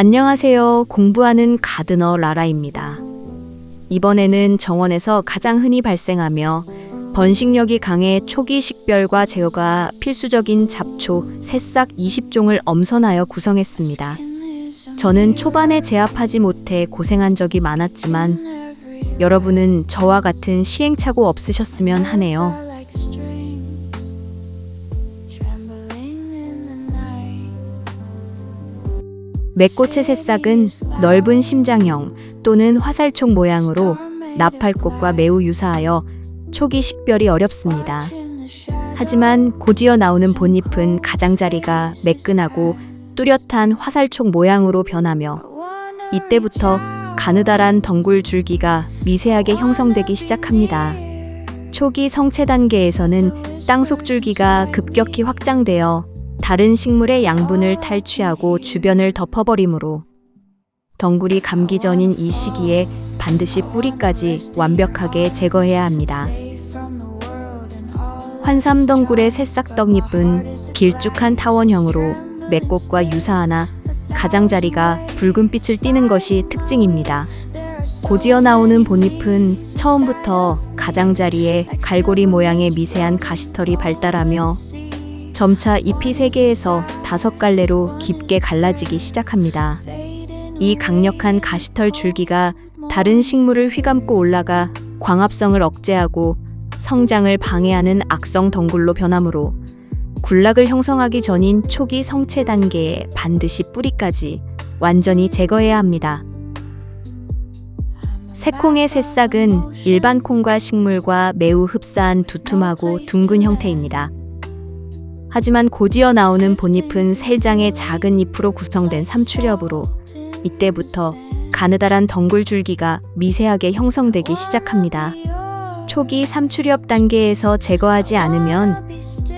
안녕하세요. 공부하는 가드너 라라입니다. 이번에는 정원에서 가장 흔히 발생하며 번식력이 강해 초기 식별과 제거가 필수적인 잡초, 새싹 20종을 엄선하여 구성했습니다. 저는 초반에 제압하지 못해 고생한 적이 많았지만 여러분은 저와 같은 시행착오 없으셨으면 하네요. 맥꽃의 새싹은 넓은 심장형 또는 화살촉 모양으로 나팔꽃과 매우 유사하여 초기 식별이 어렵습니다. 하지만 곧이어 나오는 본잎은 가장자리가 매끈하고 뚜렷한 화살촉 모양으로 변하며 이때부터 가느다란 덩굴 줄기가 미세하게 형성되기 시작합니다. 초기 성체 단계에서는 땅속 줄기가 급격히 확장되어 다른 식물의 양분을 탈취하고 주변을 덮어버리므로 덩굴이 감기 전인 이 시기에 반드시 뿌리까지 완벽하게 제거해야 합니다. 환삼덩굴의 새싹 떡잎은 길쭉한 타원형으로 맥꽃과 유사하나 가장자리가 붉은빛을 띠는 것이 특징입니다. 곧이어 나오는 본잎은 처음부터 가장자리에 갈고리 모양의 미세한 가시털이 발달하며 점차 잎이 3개에서 5갈래로 깊게 갈라지기 시작합니다. 이 강력한 가시털 줄기가 다른 식물을 휘감고 올라가 광합성을 억제하고 성장을 방해하는 악성 덩굴로 변하므로 군락을 형성하기 전인 초기 성체 단계에 반드시 뿌리까지 완전히 제거해야 합니다. 새콩의 새싹은 일반 콩과 식물과 매우 흡사한 두툼하고 둥근 형태입니다. 하지만 곧이어 나오는 본잎은 3장의 작은 잎으로 구성된 삼출엽으로 이때부터 가느다란 덩굴 줄기가 미세하게 형성되기 시작합니다. 초기 삼출엽 단계에서 제거하지 않으면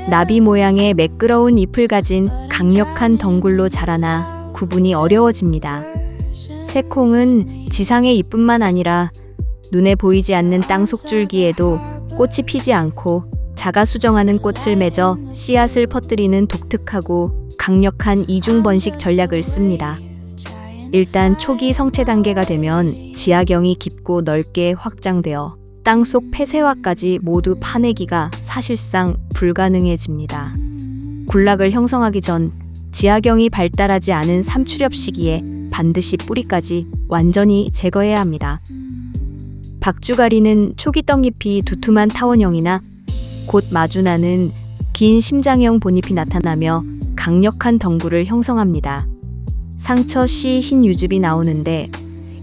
나비 모양의 매끄러운 잎을 가진 강력한 덩굴로 자라나 구분이 어려워집니다. 새콩은 지상의 잎뿐만 아니라 눈에 보이지 않는 땅속 줄기에도 꽃이 피지 않고 자가 수정하는 꽃을 맺어 씨앗을 퍼뜨리는 독특하고 강력한 이중 번식 전략을 씁니다. 일단 초기 성체 단계가 되면 지하경이 깊고 넓게 확장되어 땅속 폐쇄화까지 모두 파내기가 사실상 불가능해집니다. 군락을 형성하기 전 지하경이 발달하지 않은 삼출엽 시기에 반드시 뿌리까지 완전히 제거해야 합니다. 박주가리는 초기 떡잎이 두툼한 타원형이나 곧 마주나는 긴 심장형 본잎이 나타나며 강력한 덩굴을 형성합니다. 상처 시 흰 유즙이 나오는데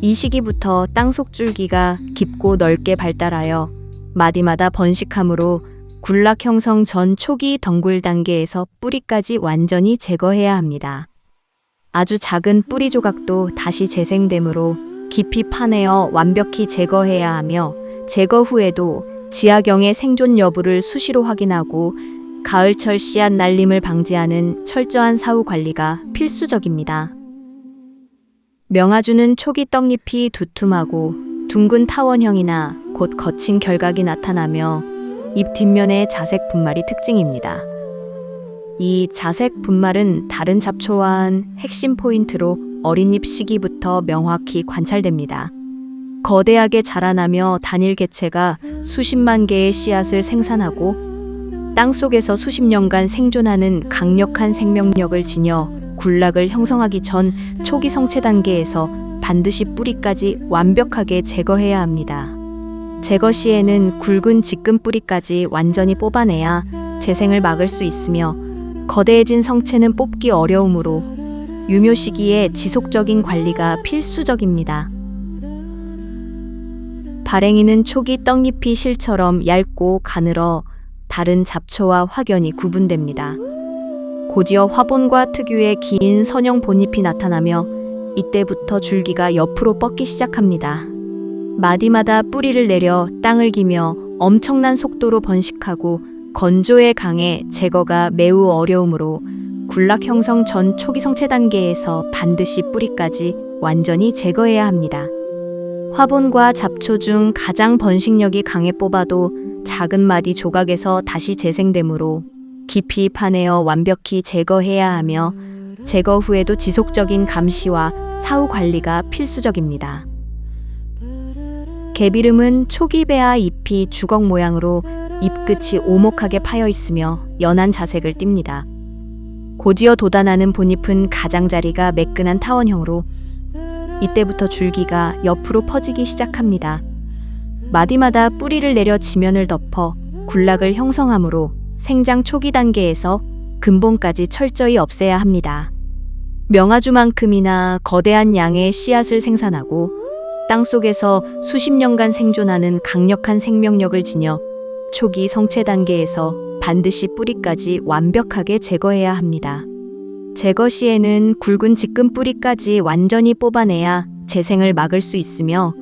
이 시기부터 땅속 줄기가 깊고 넓게 발달하여 마디마다 번식하므로 군락 형성 전 초기 덩굴 단계에서 뿌리까지 완전히 제거해야 합니다. 아주 작은 뿌리 조각도 다시 재생되므로 깊이 파내어 완벽히 제거해야 하며 제거 후에도 지하경의 생존 여부를 수시로 확인하고 가을철 씨앗 날림을 방지하는 철저한 사후 관리가 필수적입니다. 명아주는 초기 떡잎이 두툼하고 둥근 타원형이나 곧 거친 결각이 나타나며 잎 뒷면의 자색 분말이 특징입니다. 이 자색 분말은 다른 잡초와는 핵심 포인트로 어린잎 시기부터 명확히 관찰됩니다. 거대하게 자라나며 단일 개체가 수십만 개의 씨앗을 생산하고 땅속에서 수십 년간 생존하는 강력한 생명력을 지녀 군락을 형성하기 전 초기 성체 단계에서 반드시 뿌리까지 완벽하게 제거해야 합니다. 제거 시에는 굵은 직근 뿌리까지 완전히 뽑아내야 재생을 막을 수 있으며 거대해진 성체는 뽑기 어려우므로 유묘 시기에 지속적인 관리가 필수적입니다. 발행이는 초기 떡잎이 실처럼 얇고 가늘어 다른 잡초와 확연히 구분됩니다. 곧이어 화본과 특유의 긴 선형 본잎이 나타나며 이때부터 줄기가 옆으로 뻗기 시작합니다. 마디마다 뿌리를 내려 땅을 기며 엄청난 속도로 번식하고 건조에 강해 제거가 매우 어려우므로 군락 형성 전 초기 성체 단계에서 반드시 뿌리까지 완전히 제거해야 합니다. 화본과 잡초 중 가장 번식력이 강해 뽑아도 작은 마디 조각에서 다시 재생되므로 깊이 파내어 완벽히 제거해야 하며 제거 후에도 지속적인 감시와 사후 관리가 필수적입니다. 개비름은 초기배아 잎이 주걱 모양으로 잎끝이 오목하게 파여 있으며 연한 자색을 띱니다. 곧이어 돋아나는 본잎은 가장자리가 매끈한 타원형으로 이때부터 줄기가 옆으로 퍼지기 시작합니다. 마디마다 뿌리를 내려 지면을 덮어 군락을 형성하므로 생장 초기 단계에서 근본까지 철저히 없애야 합니다. 명아주만큼이나 거대한 양의 씨앗을 생산하고 땅속에서 수십 년간 생존하는 강력한 생명력을 지녀 초기 성체 단계에서 반드시 뿌리까지 완벽하게 제거해야 합니다. 제거 시에는 굵은 지끈 뿌리까지 완전히 뽑아내야 재생을 막을 수 있으며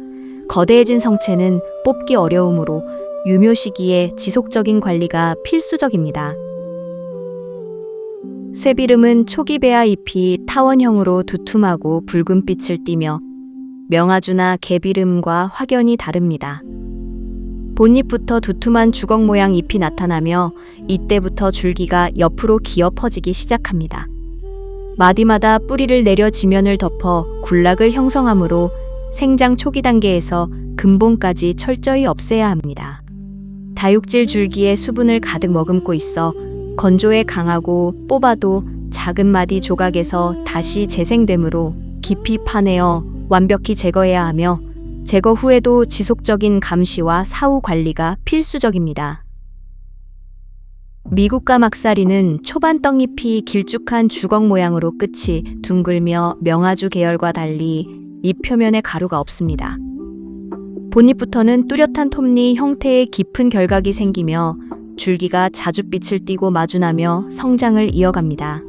거대해진 성체는 뽑기 어려우므로 유묘 시기에 지속적인 관리가 필수적입니다. 쇠비름은 초기배아 잎이 타원형으로 두툼하고 붉은 빛을 띠며 명아주나 개비름과 확연히 다릅니다. 본잎부터 두툼한 주걱 모양 잎이 나타나며 이때부터 줄기가 옆으로 기어 퍼지기 시작합니다. 마디마다 뿌리를 내려 지면을 덮어 군락을 형성하므로 생장 초기 단계에서 근본까지 철저히 없애야 합니다. 다육질 줄기에 수분을 가득 머금고 있어 건조에 강하고 뽑아도 작은 마디 조각에서 다시 재생되므로 깊이 파내어 완벽히 제거해야 하며 제거 후에도 지속적인 감시와 사후 관리가 필수적입니다. 미국가 막사리는 초반 떡잎이 길쭉한 주걱 모양으로 끝이 둥글며 명아주 계열과 달리 잎 표면에 가루가 없습니다. 본잎부터는 뚜렷한 톱니 형태의 깊은 결각이 생기며 줄기가 자줏빛을 띠고 마주나며 성장을 이어갑니다.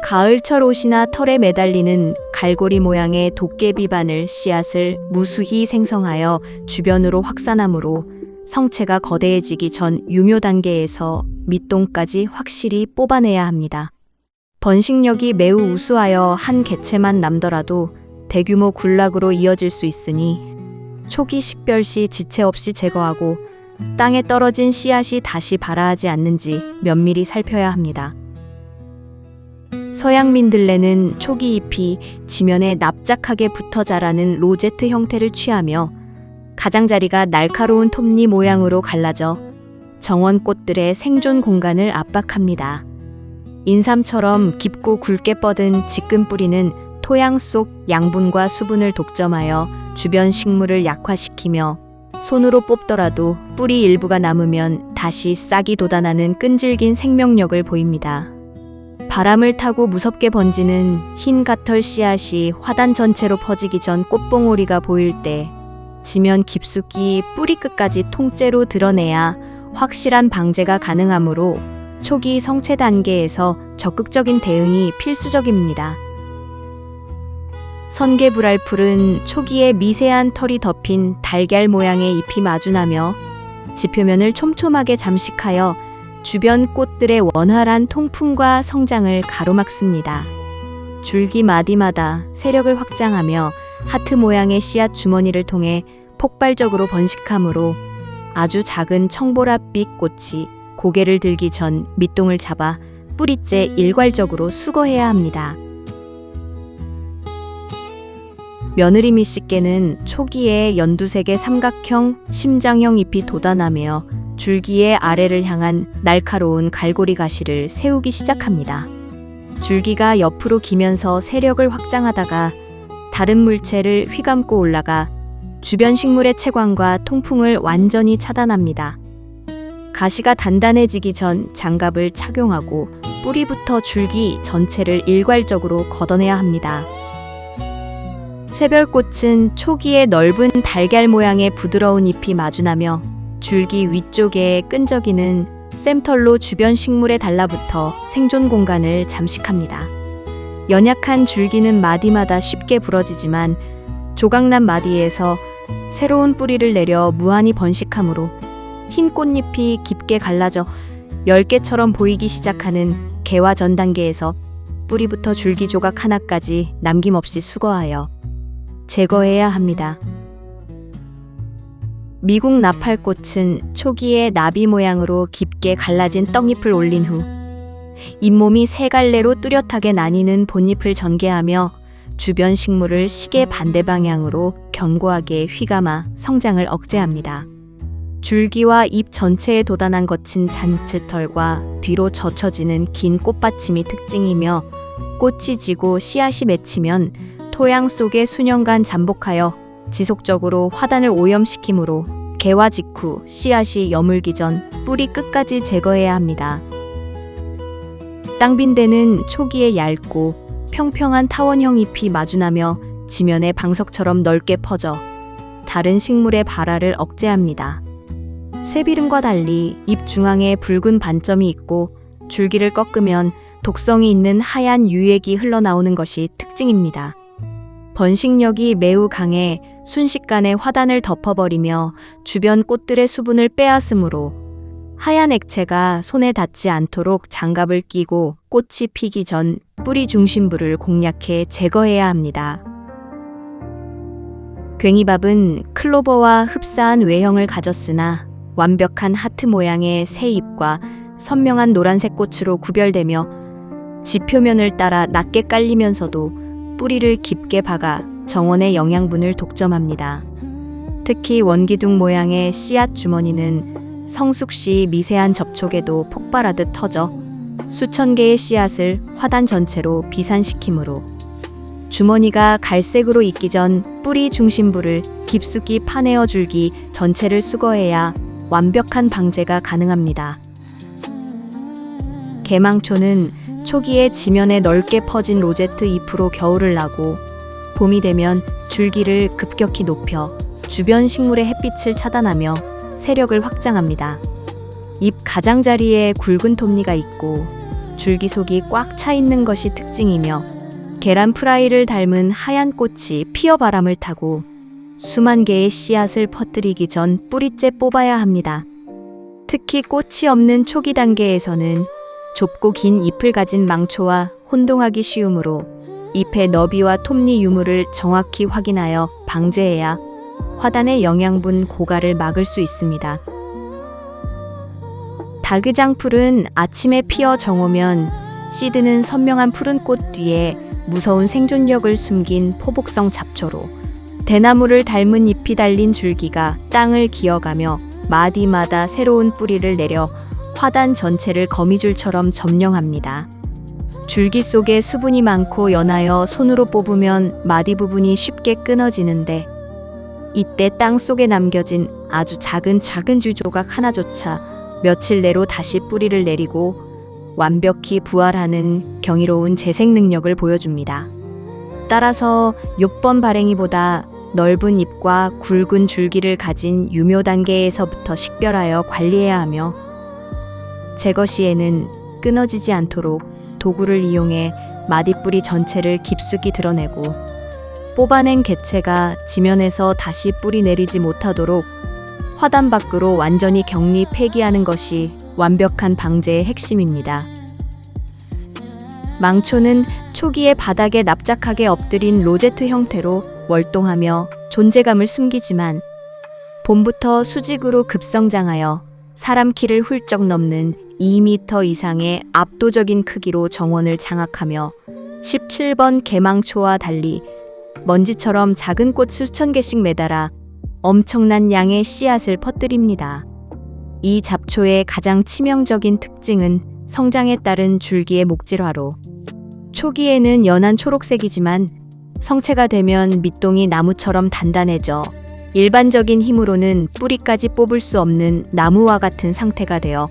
가을철 옷이나 털에 매달리는 갈고리 모양의 도깨비 바늘 씨앗을 무수히 생성하여 주변으로 확산하므로 성체가 거대해지기 전 유묘 단계에서 밑동까지 확실히 뽑아내야 합니다. 번식력이 매우 우수하여 한 개체만 남더라도 대규모 군락으로 이어질 수 있으니 초기 식별 시 지체 없이 제거하고 땅에 떨어진 씨앗이 다시 발아하지 않는지 면밀히 살펴야 합니다. 서양 민들레는 초기 잎이 지면에 납작하게 붙어 자라는 로제트 형태를 취하며 가장자리가 날카로운 톱니 모양으로 갈라져 정원꽃들의 생존 공간을 압박합니다. 인삼처럼 깊고 굵게 뻗은 지끈 뿌리는 토양 속 양분과 수분을 독점하여 주변 식물을 약화시키며 손으로 뽑더라도 뿌리 일부가 남으면 다시 싹이 돋아나는 끈질긴 생명력을 보입니다. 바람을 타고 무섭게 번지는 흰 가털 씨앗이 화단 전체로 퍼지기 전 꽃봉오리가 보일 때 지면 깊숙이 뿌리 끝까지 통째로 드러내야 확실한 방제가 가능하므로 초기 성체 단계에서 적극적인 대응이 필수적입니다. 선계불알풀은 초기에 미세한 털이 덮인 달걀 모양의 잎이 마주나며 지표면을 촘촘하게 잠식하여 주변 꽃들의 원활한 통풍과 성장을 가로막습니다. 줄기 마디마다 세력을 확장하며 하트 모양의 씨앗 주머니를 통해 폭발적으로 번식하므로 아주 작은 청보랏빛 꽃이 고개를 들기 전 밑동을 잡아 뿌리째 일괄적으로 수거해야 합니다. 며느리 미씨께는 초기에 연두색의 삼각형, 심장형 잎이 돋아나며 줄기의 아래를 향한 날카로운 갈고리 가시를 세우기 시작합니다. 줄기가 옆으로 기면서 세력을 확장하다가 다른 물체를 휘감고 올라가 주변 식물의 채광과 통풍을 완전히 차단합니다. 가시가 단단해지기 전 장갑을 착용하고 뿌리부터 줄기 전체를 일괄적으로 걷어내야 합니다. 쇠별꽃은 초기에 넓은 달걀 모양의 부드러운 잎이 마주나며 줄기 위쪽에 끈적이는 샘털로 주변 식물에 달라붙어 생존 공간을 잠식합니다. 연약한 줄기는 마디마다 쉽게 부러지지만 조각난 마디에서 새로운 뿌리를 내려 무한히 번식하므로 흰 꽃잎이 깊게 갈라져 10개처럼 보이기 시작하는 개화 전 단계에서 뿌리부터 줄기 조각 하나까지 남김없이 수거하여 제거해야 합니다. 미국 나팔꽃은 초기에 나비 모양으로 깊게 갈라진 떡잎을 올린 후 잇몸이 세 갈래로 뚜렷하게 나뉘는 본잎을 전개하며 주변 식물을 시계 반대 방향으로 견고하게 휘감아 성장을 억제합니다. 줄기와 잎 전체에 돋아난 거친 잔치털과 뒤로 젖혀지는 긴 꽃받침이 특징이며 꽃이 지고 씨앗이 맺히면 토양 속에 수년간 잠복하여 지속적으로 화단을 오염시키므로 개화 직후 씨앗이 여물기 전 뿌리 끝까지 제거해야 합니다. 땅빈대는 초기에 얇고 평평한 타원형 잎이 마주나며 지면에 방석처럼 넓게 퍼져 다른 식물의 발화를 억제합니다. 쇠비름과 달리 잎 중앙에 붉은 반점이 있고 줄기를 꺾으면 독성이 있는 하얀 유액이 흘러나오는 것이 특징입니다. 번식력이 매우 강해 순식간에 화단을 덮어버리며 주변 꽃들의 수분을 빼앗으므로 하얀 액체가 손에 닿지 않도록 장갑을 끼고 꽃이 피기 전 뿌리 중심부를 공략해 제거해야 합니다. 괭이밥은 클로버와 흡사한 외형을 가졌으나 완벽한 하트 모양의 새 잎과 선명한 노란색 꽃으로 구별되며 지표면을 따라 낮게 깔리면서도 뿌리를 깊게 박아 정원의 영양분을 독점합니다. 특히 원기둥 모양의 씨앗 주머니는 성숙 시 미세한 접촉에도 폭발하듯 터져 수천 개의 씨앗을 화단 전체로 비산시키므로 주머니가 갈색으로 익기 전 뿌리 중심부를 깊숙이 파내어 줄기 전체를 수거해야 완벽한 방제가 가능합니다. 개망초는 초기에 지면에 넓게 퍼진 로제트 잎으로 겨울을 나고 봄이 되면 줄기를 급격히 높여 주변 식물의 햇빛을 차단하며 세력을 확장합니다. 잎 가장자리에 굵은 톱니가 있고 줄기 속이 꽉 차 있는 것이 특징이며 계란 프라이를 닮은 하얀 꽃이 피어 바람을 타고 수만 개의 씨앗을 퍼뜨리기 전 뿌리째 뽑아야 합니다. 특히 꽃이 없는 초기 단계에서는 좁고 긴 잎을 가진 망초와 혼동하기 쉬우므로 잎의 너비와 톱니 유무를 정확히 확인하여 방제해야 화단의 영양분 고갈을 막을 수 있습니다. 다그장풀은 아침에 피어 정오면 씨드는 선명한 푸른 꽃 뒤에 무서운 생존력을 숨긴 포복성 잡초로 대나무를 닮은 잎이 달린 줄기가 땅을 기어가며 마디마다 새로운 뿌리를 내려 화단 전체를 거미줄처럼 점령합니다. 줄기 속에 수분이 많고 연하여 손으로 뽑으면 마디 부분이 쉽게 끊어지는데 이때 땅 속에 남겨진 아주 작은 줄 조각 하나조차 며칠 내로 다시 뿌리를 내리고 완벽히 부활하는 경이로운 재생 능력을 보여줍니다. 따라서 6번 발행이보다 넓은 잎과 굵은 줄기를 가진 유묘 단계에서부터 식별하여 관리해야 하며 제거 시에는 끊어지지 않도록 도구를 이용해 마디뿌리 전체를 깊숙이 드러내고 뽑아낸 개체가 지면에서 다시 뿌리 내리지 못하도록 화단 밖으로 완전히 격리 폐기하는 것이 완벽한 방제의 핵심입니다. 망초는 초기에 바닥에 납작하게 엎드린 로제트 형태로 월동하며 존재감을 숨기지만 봄부터 수직으로 급성장하여 사람 키를 훌쩍 넘는 2m 이상의 압도적인 크기로 정원을 장악하며 17번 개망초와 달리 먼지처럼 작은 꽃 수천 개씩 매달아 엄청난 양의 씨앗을 퍼뜨립니다. 이 잡초의 가장 치명적인 특징은 성장에 따른 줄기의 목질화로 초기에는 연한 초록색이지만 성체가 되면 밑동이 나무처럼 단단해져 일반적인 힘으로는 뿌리까지 뽑을 수 없는 나무와 같은 상태가 되어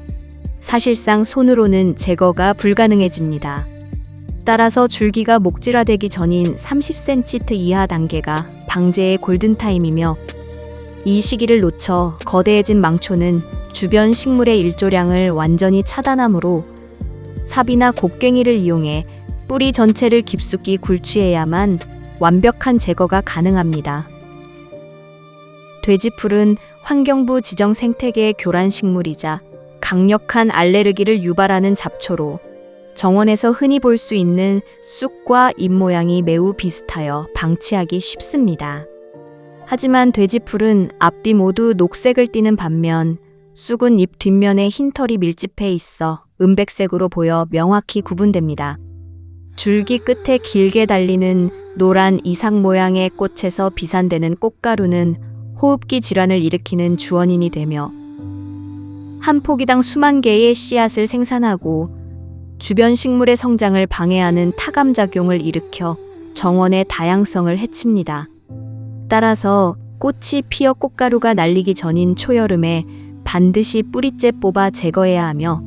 사실상 손으로는 제거가 불가능해집니다. 따라서 줄기가 목질화되기 전인 30cm 이하 단계가 방제의 골든타임이며 이 시기를 놓쳐 거대해진 망초는 주변 식물의 일조량을 완전히 차단하므로 삽이나 곡괭이를 이용해 뿌리 전체를 깊숙이 굴취해야만 완벽한 제거가 가능합니다. 돼지풀은 환경부 지정 생태계의 교란식물이자 강력한 알레르기를 유발하는 잡초로 정원에서 흔히 볼 수 있는 쑥과 잎 모양이 매우 비슷하여 방치하기 쉽습니다. 하지만 돼지풀은 앞뒤 모두 녹색을 띠는 반면 쑥은 잎 뒷면에 흰 털이 밀집해 있어 은백색으로 보여 명확히 구분됩니다. 줄기 끝에 길게 달리는 노란 이삭 모양의 꽃에서 비산되는 꽃가루는 호흡기 질환을 일으키는 주원인이 되며 한 포기당 수만 개의 씨앗을 생산하고 주변 식물의 성장을 방해하는 타감작용을 일으켜 정원의 다양성을 해칩니다. 따라서 꽃이 피어 꽃가루가 날리기 전인 초여름에 반드시 뿌리째 뽑아 제거해야 하며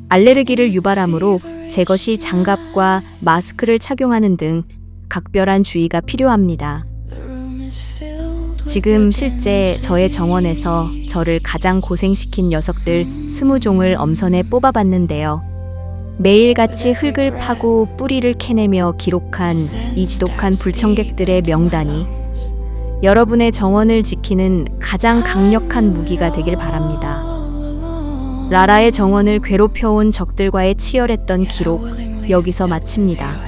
알레르기를 유발하므로 제거 시 장갑과 마스크를 착용하는 등 각별한 주의가 필요합니다. 지금 실제 저의 정원에서 저를 가장 고생시킨 녀석들 20종을 엄선해 뽑아봤는데요. 매일같이 흙을 파고 뿌리를 캐내며 기록한 이 지독한 불청객들의 명단이 여러분의 정원을 지키는 가장 강력한 무기가 되길 바랍니다. 라라의 정원을 괴롭혀온 적들과의 치열했던 기록 여기서 마칩니다.